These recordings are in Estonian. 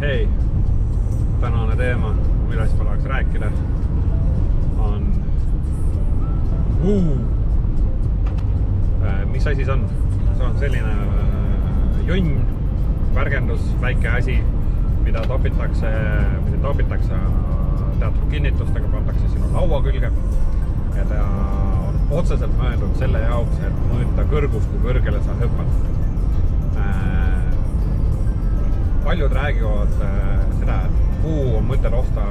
Hei, tänane teema, millest ma tahaks rääkida, on mis asi see on? See on selline jonn, värgendus, väike asi, mida topitakse teatud kinnitustega, pandakse sinu laua külge ja ta on otseselt mõeldud selle jaoks, et mõõta kõrgus, kui kõrgele sa hüppad. Paljud räägivad seda, et puu on mõttel osta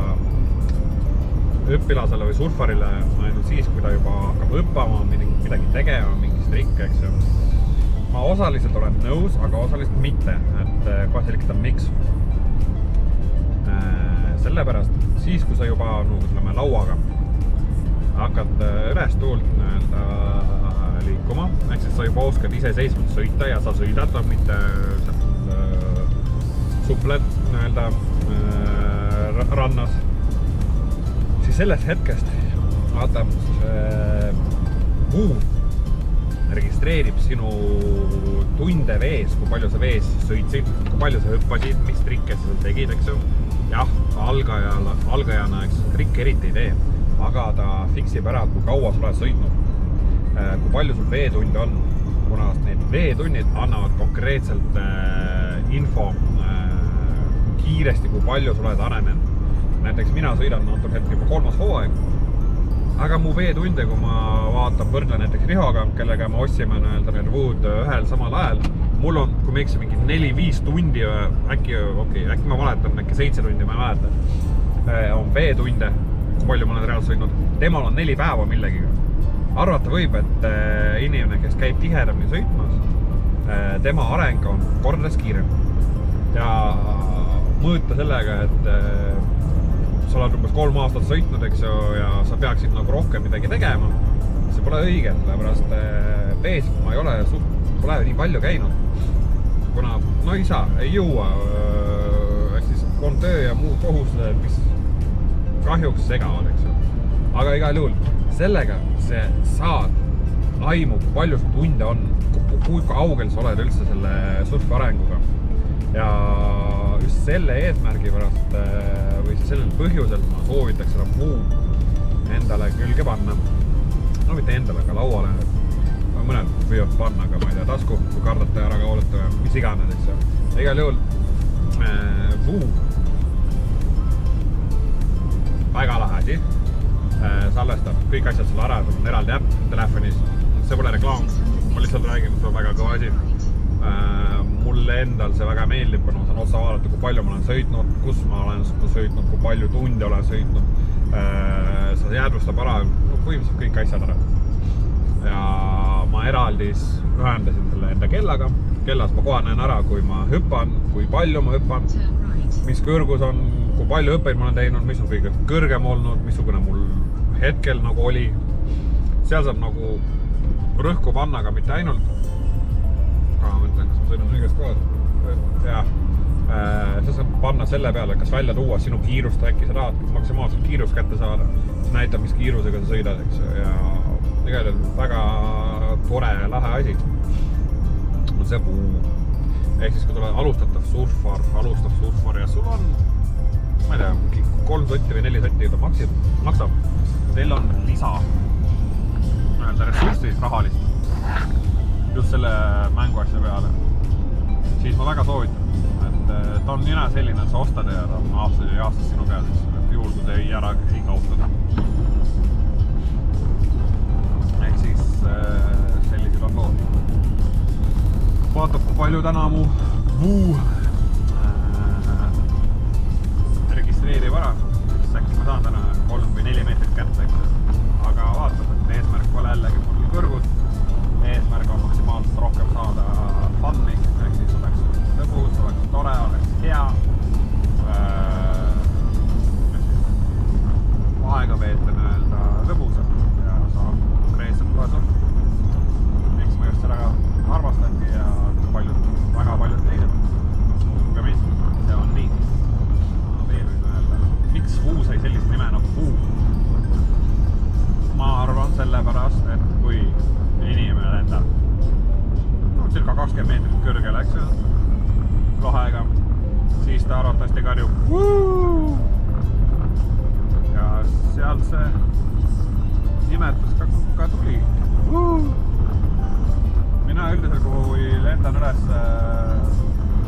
õpilasele või surfarile ainult siis, kui ta juba hakkab hüppama, midagi tegema, mingis trikke, eks ju. Ma osaliselt olen nõus, aga osaliselt mitte, et kohe selgitan miks. Sellepärast siis, kui sa juba lauaga hakkad üles tuult liikuma, ehk siis sa juba oskad iseseisvalt sõita ja sa sõidad, mitte supled rannas, siis sellest hetkest vaata puu registreerib sinu tunde vees, kui palju sa vees sõitsid, kui palju sa hüppasid, mis trikke sa tegid, eks ju. Jah, algajana eks trikke eriti ei tee, aga ta fiksib ära, kui kaua sa oled sõitnud, kui palju sul veetunde on, kuna need veetunnid annavad konkreetselt info kiiresti, kui palju sa oled arenenud. Näiteks mina sõidan antud hetk juba 3. hooaeg, aga mu veetunde, kui ma vaatan võrdle näiteks Rihoga, kellega me ostsime need Wood ühel samal ajal, mul on, kui me eksi, mingi 4-5 tundi, äkki ma valetan, äkki 7 tundi, ma ei mäleta, on veetunde, kui palju ma olen reaalselt sõidnud. Temal on 4 päeva millegiga. Arvata võib, et inimene, kes käib tihedamini sõitmas, tema areng on kordades kiirem. Ja mõõta sellega, et sa oled umbes 3 aastat sõitnud, eks ju, ja sa peaksid nagu rohkem midagi tegema. See pole õige, sellepärast vees ma ei ole pole nii palju käinud, kuna no ei saa, ei jõua, ehk siis on töö ja muud kohustused, mis kahjuks segavad, eks ju. Aga igal juhul, sellega see saad aimu, kui palju su tunde on, kui kaugel sa oled üldse selle surfi arenguga. Ja just selle eesmärgi pärast või sellel põhjusel ma soovitaks seda puu endale külge panna. No mitte endale, aga lauale. Mõned võivad panna, aga ma ei tea, tasku, kui kardate ära kaolete või mis iganes, eks ju. Igal juhul puu väga lahe asi. Salvestab kõik asjad selle ära, on eraldi äpp telefonis. See pole reklaam, ma lihtsalt räägin, see on väga kõva asi. Mulle endal see väga meeldib, kuna ma saan otsa vaadata, kui palju ma olen sõitnud, kus ma olen sõitnud, kui palju tunde olen sõitnud. See jäädvustab ära põhimõtteliselt kõik asjad ära. Ja ma eraldis ühendasin selle enda kellaga. Kellas ma kohe näen ära, kui ma hüppan, kui palju ma hüppan, mis kõrgus on, kui palju hüppeid ma olen teinud, mis on kõige kõrgem olnud, missugune mul hetkel nagu oli. Seal saab nagu rõhku panna, aga mitte ainult. Ma mõtlen, kas ma sõidan õigest kohad. Jah. Sa saab panna selle peale, kas välja tuua sinu kiirust, äkki sa tahad maksimaalselt kiirust kätte saada. See näitab, mis kiirusega sa sõidad, eks ju. Ja igal väga tore ja lahe asi. See puu. Ehk siis, kui sa oled alustav surfar ja sul on, ma ei tea, 3 sotti või 4 sotti ta maksab. Teil on lisa ressurssi rahalist just selle mänguasja peale. Siis ma väga soovitan, et ta on nina selline, et sa ostad ja ta on aastas sinu peal, et juhul kui te ei kaotada. Ehk siis sellised on lood. Vaatab, kui palju täna mu puu registreerib ära, siis äkki ma saan täna 3 või 4 meetrit kätte, aga vaatab, et eesmärk pole jällegi mul kõrgus. Eesmärk on maksimaalselt rohkem saada fun'i, ehk siis oleks lõbus, oleks tore, oleks hea. Aega veeta lõbusalt ja saab konkreetselt tulesu. Miks ma just seda arvastangi ja väga paljud teised. arvatavasti karjub. Ja seal see nimetus ka tuli. Mina üldiselt, kui lendan üles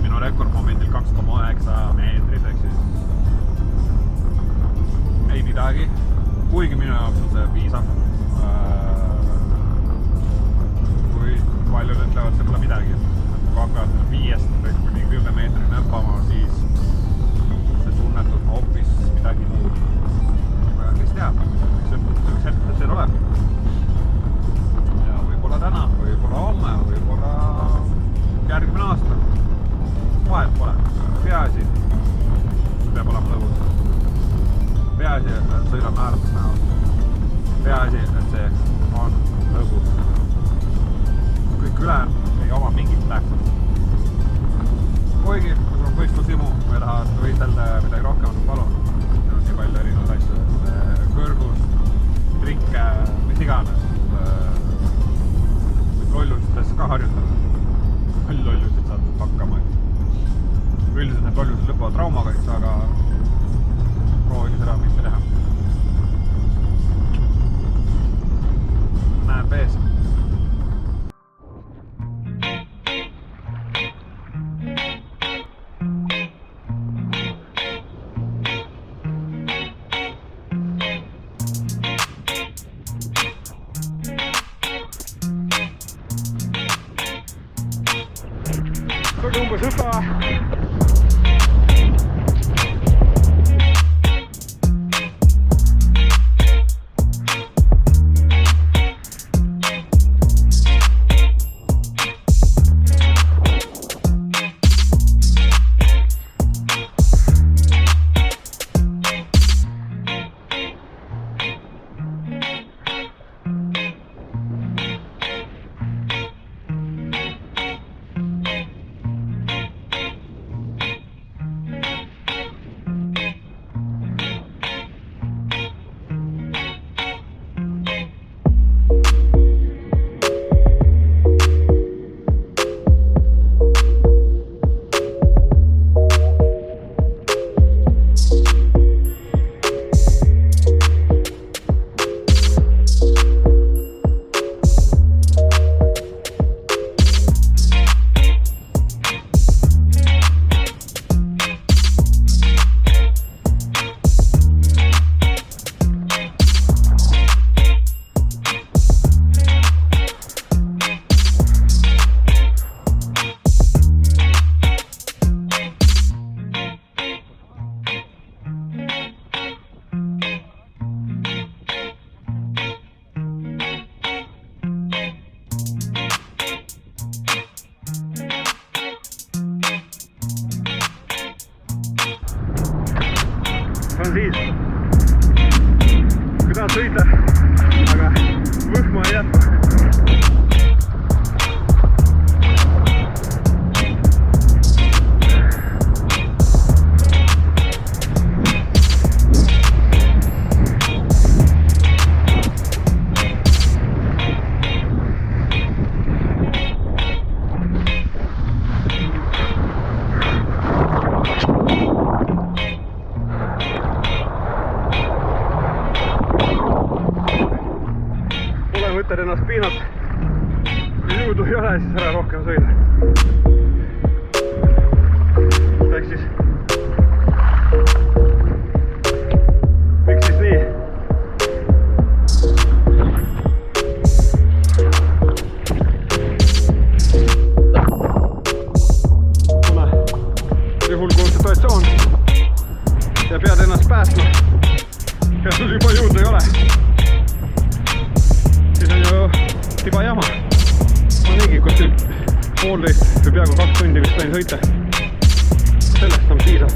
minu rekordmomendil 2,9 meetrit, ehk siis ei midagi, kuigi minu jaoks on see piisav. Kui paljud ütlevad, see pole midagi. Kui hakkavad 5–10 meetrit näppama, siis see tunnetus on hoopis midagi muud. Kes teab, üks hetk see tuleb. Ja võib-olla täna, võib-olla homme, võib-olla järgmine aasta. Vahet pole. Peaasi, peab olema lõbus. Peaasi, et sõidame ääretust näol. Peaasi, et see on lõbus. Kõik ülejäänud ei oma mingit tähtsust. Kuigi, kui sul on võistlushimu või tahad võistelda midagi rohkemat, palun. Siin on nii palju erinevaid asju. Kõrgus, trikke, mis iganes. Lollustes ka harjutada. Lollusid saad hakkama. Üldiselt need lollused lõpuvad traumaga, aga proovige seda mitte teha. Näeb ees. See oli umbes hüpa. On siis, kui tahad sõita, aga võhma ei jätma. Võtad ennast piinat, kui jõudu ei ole, siis ära rohkem sõida. Ehk siis miks siis nii? Kuna juhul kui on situatsioon ja pead ennast päästma ja sul juba jõudu ei ole, siis on ju tiba jama. Ma niigi kuskil 1,5 või peaaegu 2 tundi vist võin sõita. Sellest on piisav.